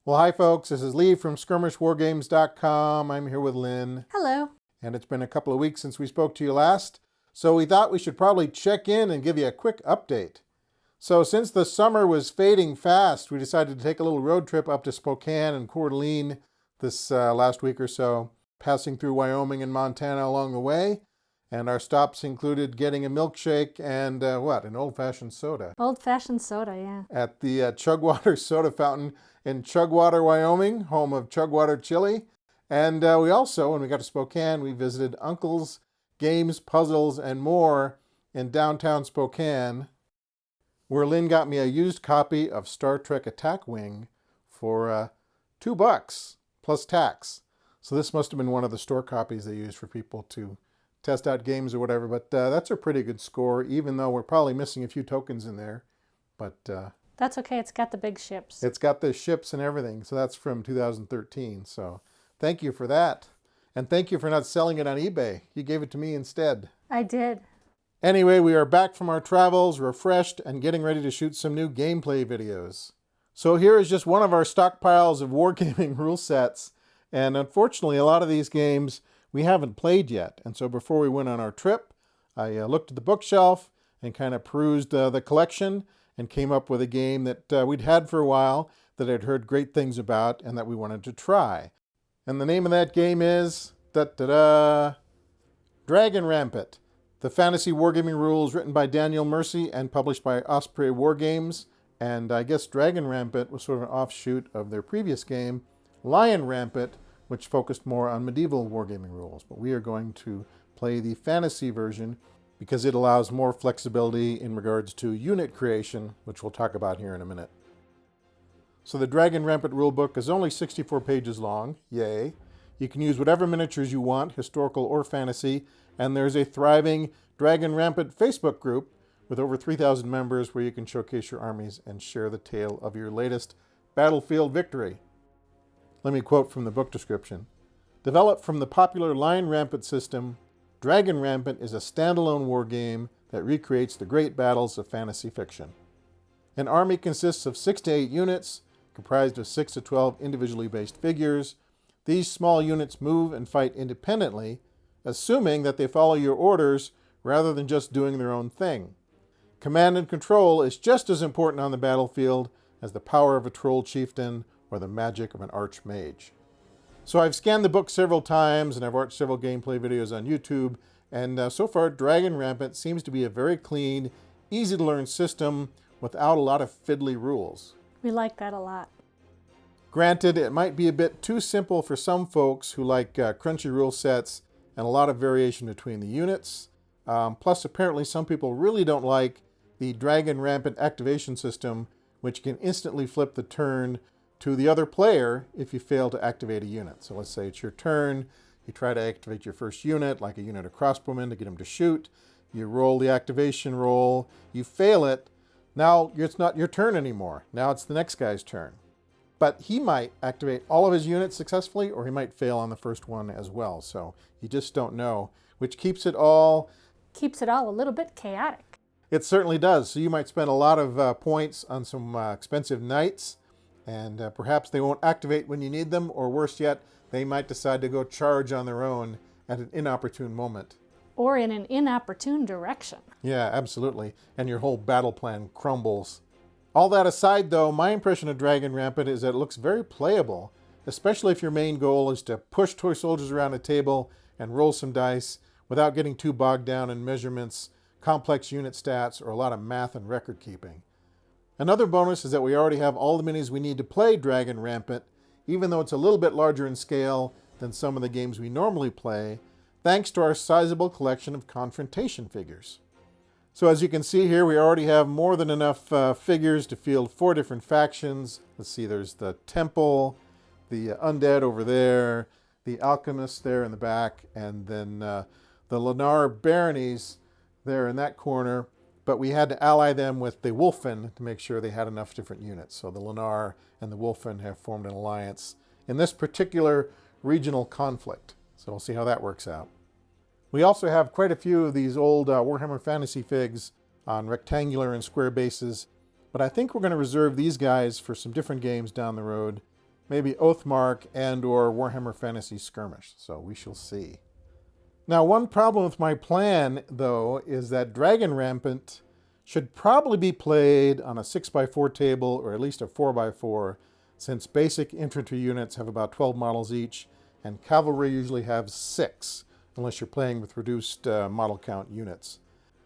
Well, hi folks, this is Lee from skirmishwargames.com. I'm here with Lynn. Hello. And it's been a couple of weeks since we spoke to you last, so we thought we should probably check in and give you a quick update. So since the summer was fading fast, we decided to take a little road trip up to Spokane and Coeur d'Alene this last week or so, passing through Wyoming and Montana along the way. And our stops included getting a milkshake and an old-fashioned soda. Old-fashioned soda, yeah. At the Chugwater Soda Fountain in Chugwater, Wyoming, home of Chugwater Chili. And we also, when we got to Spokane, we visited Uncle's Games, Puzzles, and More in downtown Spokane, where Lynn got me a used copy of Star Trek Attack Wing for $2 plus tax. So this must have been one of the store copies they used for people to test out games or whatever, but that's a pretty good score, even though we're probably missing a few tokens in there. But that's okay, it's got the big ships. It's got the ships and everything, so that's from 2013. So thank you for that. And thank you for not selling it on eBay. You gave it to me instead. I did. Anyway, we are back from our travels, refreshed, and getting ready to shoot some new gameplay videos. So here is just one of our stockpiles of wargaming rule sets. And unfortunately, a lot of these games we haven't played yet. And so before we went on our trip, I looked at the bookshelf and kind of perused the collection and came up with a game that we'd had for a while that I'd heard great things about and that we wanted to try. And the name of that game is Dragon Rampant, the fantasy wargaming rules written by Daniel Mercy and published by Osprey Wargames. And I guess Dragon Rampant was sort of an offshoot of their previous game, Lion Rampant, which focused more on medieval wargaming rules. But we are going to play the fantasy version because it allows more flexibility in regards to unit creation, which we'll talk about here in a minute. So the Dragon Rampant rulebook is only 64 pages long, yay. You can use whatever miniatures you want, historical or fantasy, and there's a thriving Dragon Rampant Facebook group with over 3,000 members where you can showcase your armies and share the tale of your latest battlefield victory. Let me quote from the book description. Developed from the popular Lion Rampant system, Dragon Rampant is a standalone war game that recreates the great battles of fantasy fiction. An army consists of 6 to 8 units, comprised of 6 to 12 individually based figures. These small units move and fight independently, assuming that they follow your orders rather than just doing their own thing. Command and control is just as important on the battlefield as the power of a troll chieftain or the magic of an archmage. So I've scanned the book several times and I've watched several gameplay videos on YouTube, and so far Dragon Rampant seems to be a very clean, easy to learn system without a lot of fiddly rules. We like that a lot. Granted, it might be a bit too simple for some folks who like crunchy rule sets and a lot of variation between the units. Plus apparently some people really don't like the Dragon Rampant activation system, which can instantly flip the turn to the other player if you fail to activate a unit. So let's say it's your turn, you try to activate your first unit, like a unit of crossbowmen to get them to shoot, you roll the activation roll, you fail it, now it's not your turn anymore, now it's the next guy's turn. But he might activate all of his units successfully, or he might fail on the first one as well, so you just don't know, which keeps it all a little bit chaotic. It certainly does, so you might spend a lot of points on some expensive knights, and perhaps they won't activate when you need them, or worse yet, they might decide to go charge on their own at an inopportune moment. Or in an inopportune direction. Yeah, absolutely. And your whole battle plan crumbles. All that aside, though, my impression of Dragon Rampant is that it looks very playable, especially if your main goal is to push toy soldiers around a table and roll some dice without getting too bogged down in measurements, complex unit stats, or a lot of math and record keeping. Another bonus is that we already have all the minis we need to play Dragon Rampant, even though it's a little bit larger in scale than some of the games we normally play, thanks to our sizable collection of confrontation figures. So as you can see here, we already have more than enough figures to field 4 different factions. Let's see, there's the Temple, the Undead over there, the Alchemists there in the back, and then the Lennar Baronies there in that corner. But we had to ally them with the Wolfen to make sure they had enough different units. So the Lennar and the Wolfen have formed an alliance in this particular regional conflict. So we'll see how that works out. We also have quite a few of these old Warhammer Fantasy figs on rectangular and square bases, but I think we're going to reserve these guys for some different games down the road. maybe Oathmark and or Warhammer Fantasy Skirmish. So we shall see. Now, one problem with my plan, though, is that Dragon Rampant should probably be played on a 6x4 table or at least a 4x4, since basic infantry units have about 12 models each, and cavalry usually have 6, unless you're playing with reduced model count units.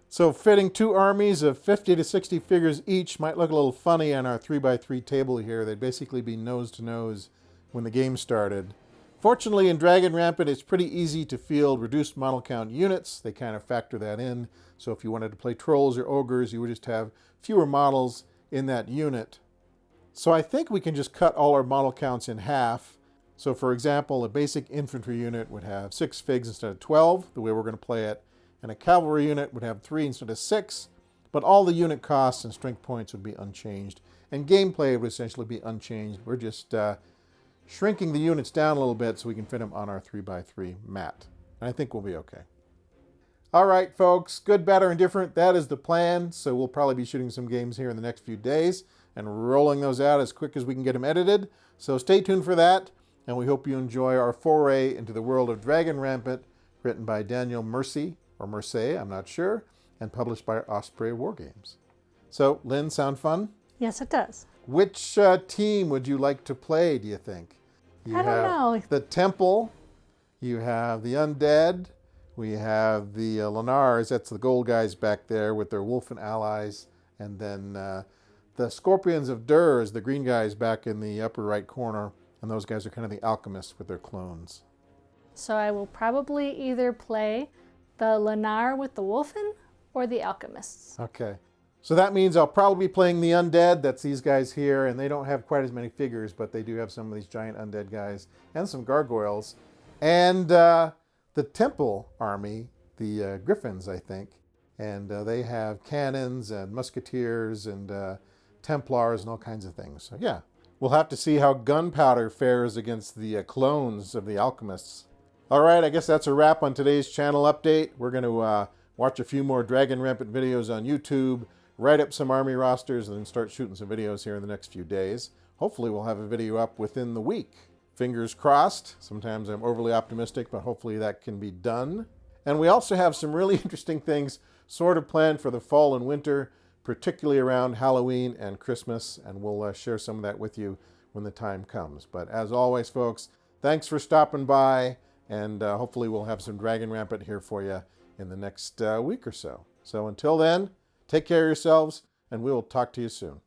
So fitting 2 armies of 50 to 60 figures each might look a little funny on our 3x3 table here. They'd basically be nose to nose when the game started. Fortunately, in Dragon Rampant, it's pretty easy to field reduced model count units. They kind of factor that in. So if you wanted to play trolls or ogres, you would just have fewer models in that unit. So I think we can just cut all our model counts in half. So for example, a basic infantry unit would have 6 figs instead of 12, the way we're going to play it. And a cavalry unit would have 3 instead of 6. But all the unit costs and strength points would be unchanged. And gameplay would essentially be unchanged. We're just shrinking the units down a little bit so we can fit them on our 3x3 mat. And I think we'll be okay. All right, folks, good, better, and different. That is the plan. So we'll probably be shooting some games here in the next few days and rolling those out as quick as we can get them edited. So stay tuned for that. And we hope you enjoy our foray into the world of Dragon Rampant, written by Daniel Mercy, or Mercier, I'm not sure, and published by Osprey Wargames. So, Lynn, sound fun? Yes, it does. Which team would you like to play, do you think? You I don't know. The Temple, you have the Undead, we have the Lanars, that's the gold guys back there with their Wolfen allies, and then the Scorpions of Durs, the green guys back in the upper right corner, and those guys are kind of the alchemists with their clones. So I will probably either play the Lanar with the Wolfen or the Alchemists. Okay. So that means I'll probably be playing the Undead. That's these guys here, and they don't have quite as many figures, but they do have some of these giant Undead guys and some gargoyles. And the Temple army, the Griffins, I think, and they have cannons and musketeers and Templars and all kinds of things. So yeah, we'll have to see how gunpowder fares against the clones of the alchemists. All right, I guess that's a wrap on today's channel update. We're going to watch a few more Dragon Rampant videos on YouTube, write up some army rosters, and then start shooting some videos here in the next few days. Hopefully we'll have a video up within the week. Fingers crossed. Sometimes I'm overly optimistic, but hopefully that can be done. And we also have some really interesting things sort of planned for the fall and winter, particularly around Halloween and Christmas, and we'll share some of that with you when the time comes. But as always, folks, thanks for stopping by, and hopefully we'll have some Dragon Rampant here for you in the next week or so. So until then, take care of yourselves, and we will talk to you soon.